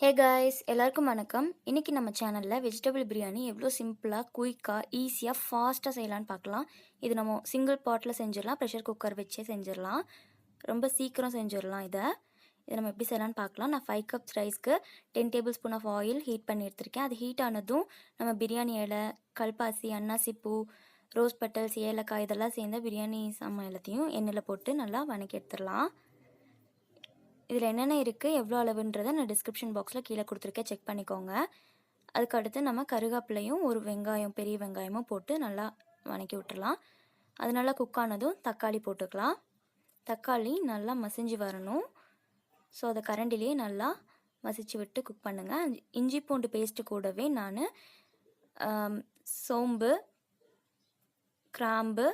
Hey guys எல்லாருக்கும் வணக்கம். இன்றைக்கி நம்ம சேனலில் வெஜிடபிள் பிரியாணி எவ்வளோ சிம்பிளாக குயிக்காக ஈஸியாக ஃபாஸ்ட்டாக செய்யலான்னு பார்க்கலாம். இது நம்ம சிங்கிள் பாட்டில் செஞ்சிடலாம், ப்ரெஷர் குக்கர் வச்சே செஞ்சிடலாம், ரொம்ப சீக்கிரம் செஞ்சிடலாம். இதை நம்ம எப்படி செய்யலான்னு பார்க்கலாம். நான் 5 கப்ஸ் ரைஸ்க்கு 10 table spoon of oil heat பண்ணி எடுத்திருக்கேன். அது ஹீட் ஆனதும் நம்ம பிரியாணி இலை, கல்பாசி, அன்னாசிப்பூ, ரோஸ் பெட்டல்ஸ், ஏலக்காய் இதெல்லாம் சேர்ந்த பிரியாணி சாமான் எல்லாத்தையும் எண்ணெயில் போட்டு நல்லா வணக்கி எடுத்துடலாம். இதில் என்னென்ன இருக்குது எவ்வளோ அளவுன்றதை நான் டிஸ்கிரிப்ஷன் பாக்ஸில் கீழே கொடுத்துருக்கேன், செக் பண்ணிக்கோங்க. அதுக்கடுத்து நம்ம கருவேப்பிலையும் ஒரு வெங்காயம், பெரிய வெங்காயமும் போட்டு நல்லா வணக்கி விட்டுடலாம். அது நல்லா குக் ஆனதும் தக்காளி போட்டுக்கலாம். தக்காளி நல்லா மசிஞ்சு வரணும். ஸோ அதை கரண்டிலேயே நல்லா மசிச்சு விட்டு குக் பண்ணுங்கள். இஞ்சி பூண்டு பேஸ்ட்டு கூடவே நான் சோம்பு, கிராம்பு,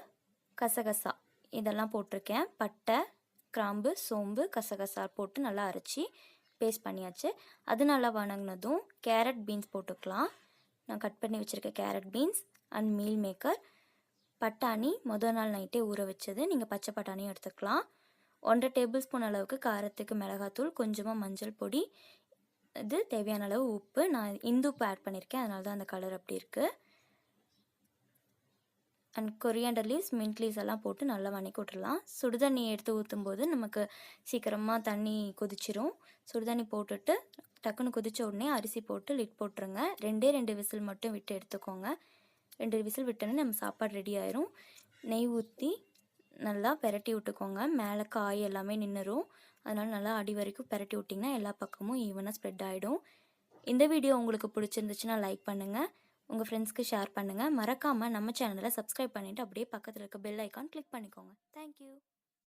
கசகசா இதெல்லாம் போட்டிருக்கேன். பட்டை, கிராம்பு, சோம்பு, கசகசா போட்டு நல்லா அரைச்சி பேஸ்ட் பண்ணியாச்சு. அது நல்லா வணங்கினதும் கேரட் பீன்ஸ் போட்டுக்கலாம். நான் கட் பண்ணி வச்சுருக்க carrot beans and meal maker, பட்டாணி முதல் நாள் நைட்டே ஊற வச்சது, நீங்கள் பச்சை பட்டாணியும் எடுத்துக்கலாம். 1.5 டேபிள் ஸ்பூன் அளவுக்கு காரத்துக்கு மிளகாத்தூள், கொஞ்சமாக மஞ்சள் பொடி, இது தேவையான அளவு உப்பு. நான் இந்துப்பு ஆட் பண்ணியிருக்கேன், அதனால தான் அந்த கலர் அப்படி இருக்குது. And coriander leaves, mint leaves எல்லாம் போட்டு நல்லா வணக்கி விட்டுடலாம். சுடுதண்ணி எடுத்து ஊற்றும் போது நமக்கு சீக்கிரமாக தண்ணி கொதிச்சிரும். சுடுதண்ணி போட்டுட்டு டக்குன்னு கொதித்த உடனே அரிசி போட்டு லிட் போட்டுருங்க. 2 விசில் மட்டும் விட்டு எடுத்துக்கோங்க. 2 விசில் விட்டோன்னே நம்ம சாப்பாடு ரெடி ஆயிரும். நெய் ஊற்றி நல்லா பெரட்டி விட்டுக்கோங்க. மேலே காய் எல்லாமே நின்றுரும். அதனால் நல்லா அடி வரைக்கும் பெரட்டி விட்டிங்கன்னா எல்லா பக்கமும் ஈவனாக ஸ்ப்ரெட் ஆகிடும். இந்த வீடியோ உங்களுக்கு பிடிச்சிருந்துச்சுன்னா லைக் பண்ணுங்கள், உங்கள் ஃப்ரெண்ட்ஸ்க்கு ஷேர் பண்ணுங்கள். மறக்காமல் நம்ம சேனலை சப்ஸ்கிரைப் பண்ணிவிட்டு அப்படியே பக்கத்தில் இருக்க பெல் ஐக்கான் கிளிக் பண்ணிக்கோங்க. தேங்க்யூ.